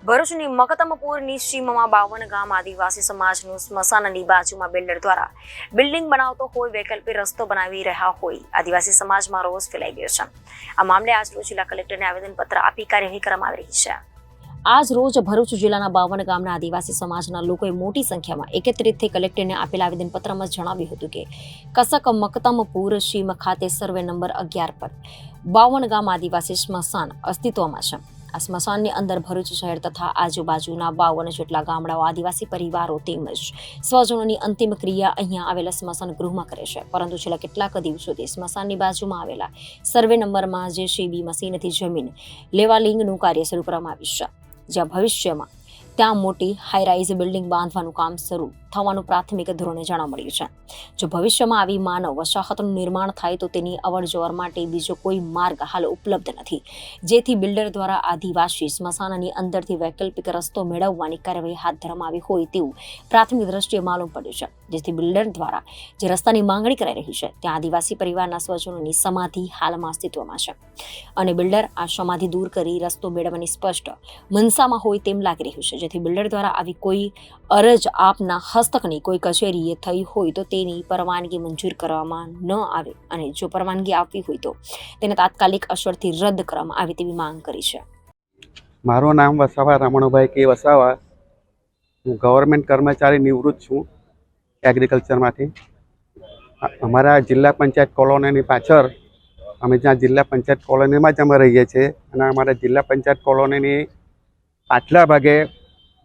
ભરૂચની મકતમપુરની સીમમાં 52 ગામ આદિવાસી સમાજનું સ્મશાનની બાજુમાં બિલ્ડર દ્વારા બિલ્ડિંગ બનાવતો હોય વૈકલ્પિક રસ્તો બનાવી રહ્યા હોય આદિવાસી સમાજમાં રોષ ફેલાઈ ગયો છે। આ મામલે આજ રોજ જિલ્લા કલેક્ટરને આવેદનપત્ર આપી કાર્યવાહી કરવામાં આવી રહી છે। આજ રોજ ભરૂચ જિલ્લાના 52 ગામના આદિવાસી સમાજના લોકોએ મોટી સંખ્યામાં એકત્રિત થઈ કલેક્ટરને આપેલા આવેદનપત્રમાં જણાવ્યું હતું કે કસક મકતમપુર સીમ ખાતે સર્વે નંબર 11 પર 52 ગામ આદિવાસી સ્મશાન અસ્તિત્વમાં છે। આ સ્મશાનની અંદર ભરૂચ શહેર તથા આજુબાજુના 52 જેટલા ગામડાઓ આદિવાસી પરિવારો તેમજ સ્વજનોની અંતિમ ક્રિયા અહીંયા આવેલા સ્મશાન ગૃહમાં કરે છે, પરંતુ છેલ્લા કેટલાક દિવસોથી સ્મશાનની બાજુમાં આવેલા સર્વે નંબરમાં JCB મશીનથી જમીન લેવાલિંગનું કાર્ય શરૂ કરવામાં આવ્યું છે, જ્યાં ભવિષ્યમાં ત્યાં મોટી હાઈરાઇઝ બિલ્ડિંગ બાંધવાનું કામ શરૂ થવાનું પ્રાથમિક ધોરણે જાણવા મળ્યું છે। જો ભવિષ્યમાં આવી માનવ વસાહતનું નિર્માણ થાય તો તેની અવરજવર માટે બીજો કોઈ માર્ગ હાલ ઉપલબ્ધ નથી, જેથી બિલ્ડર દ્વારા આદિવાસી સ્મશાનની અંદરથી વૈકલ્પિક રસ્તો મેળવવાની કાર્યવાહી હાથ ધરવામાં આવી હોય તેવું પ્રાથમિક દ્રષ્ટિએ માલુમ પડ્યું છે। જેથી બિલ્ડર દ્વારા જે રસ્તાની માંગણી કરાઈ રહી છે ત્યાં આદિવાસી પરિવારના સ્વજનોની સમાધિ હાલમાં અસ્તિત્વમાં છે અને બિલ્ડર આ સમાધિ દૂર કરી રસ્તો મેળવવાની સ્પષ્ટ મનસામાં હોય તેમ લાગી રહ્યું છે। જેથી બિલ્ડર દ્વારા આવી કોઈ અરજ આપના હસ્તકની કોઈ કચેરીએ થઈ હોય તો તેની પરવાનગી મંજૂર કરવામાં ન આવે અને જો પરવાનગી આપવી હોય તો તેને તાત્કાલિક અસરથી રદ કરવામાં આવે તેવી માંગ કરી છે। મારું નામ વસાવા રમણભાઈ કે વસાવા, હું ગવર્મેન્ટ કર્મચારી નિવૃત્ત છું એગ્રીકલ્ચરમાંથી। અમારા જિલ્લા પંચાયત કોલોનીની પાછળ અમે જ્યાં જિલ્લા પંચાયત કોલોનીમાં જ અમે રહીએ છીએ અને અમારા જિલ્લા પંચાયત કોલોનીની પાછલા ભાગે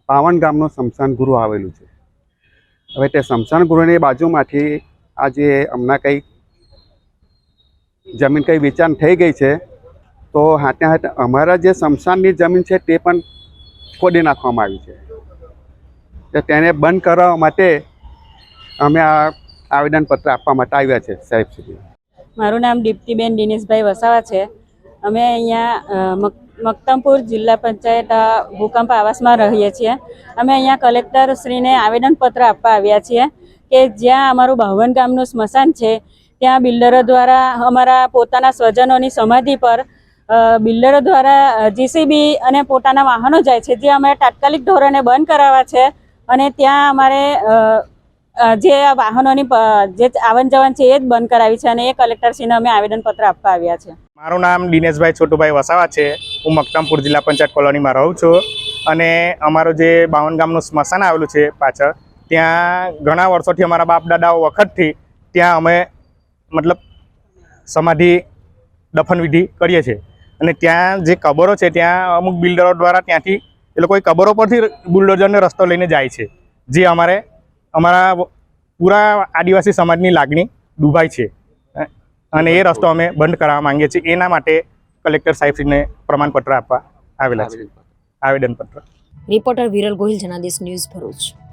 52 ગામનું સ્મશાન ગૃહ આવેલું છે। હવે તે સ્મશાન ગૃહની બાજુમાંથી આજે હમણાં કંઈ જમીન કંઈ વેચાણ થઈ ગઈ છે, તો હાથે હાથે અમારા જે સ્મશાનની જમીન છે તે પણ ખોદી નાખવામાં આવી છે। તો તેને બંધ કરવા માટે અમે આ આવેદનપત્ર આપવા માટે આવ્યા છે સાહેબ સુધી। મારું નામ દીપ્તિબેન દિનેશભાઈ વસાવા છે। અમે અહીંયા મકતમપુર જિલ્લા પંચાયત ભૂકંપ આવાસમાં રહીએ છીએ। અમે અહીંયા કલેક્ટર શ્રીને આવેદનપત્ર આપવા આવ્યા છીએ કે જ્યાં અમારું 52 ગામનું સ્મશાન છે ત્યાં બિલ્ડરો દ્વારા અમારા પોતાના સ્વજનોની સમાધિ પર બિલ્ડરો દ્વારા JCB અને પોતાના વાહનો જાય છે, જે અમે તાત્કાલિક ધોરણે બંધ કરાવવા છે અને ત્યાં અમારે જે વાહનોની જે આવન જવન છે એ જ બંધ કરાવી છે અને એ કલેક્ટરશ્રીને અમે આવેદનપત્ર આપવા આવ્યા છે। મારું નામ દિનેશભાઈ છોટુભાઈ વસાવા છે। હું મકતમપુર જિલ્લા પંચાયત કોલોનીમાં રહું છું અને અમારું જે 52 ગામનું સ્મશાન આવેલું છે પાછળ, ત્યાં ઘણા વર્ષોથી અમારા બાપ દાદાઓ વખતથી ત્યાં અમે મતલબ સમાધિ દફનવિધિ કરીએ છીએ અને ત્યાં જે કબરો છે ત્યાં અમુક બિલ્ડરો દ્વારા ત્યાંથી એ લોકો કબરો પરથી બુલડોઝરનો રસ્તો લઈને જાય છે, જે અમારા પૂરા આદિવાસી સમાજની લાગણી ડૂબાય છે અને એ રસ્તો અમે બંધ કરાવવા માંગીએ છીએ। એના માટે કલેક્ટર સાહેબશ્રીને પ્રમાણપત્ર આપવા આવેલા છે, આવેદનપત્ર। Reporter Viral Gohil, Janadesh news, Bharuch.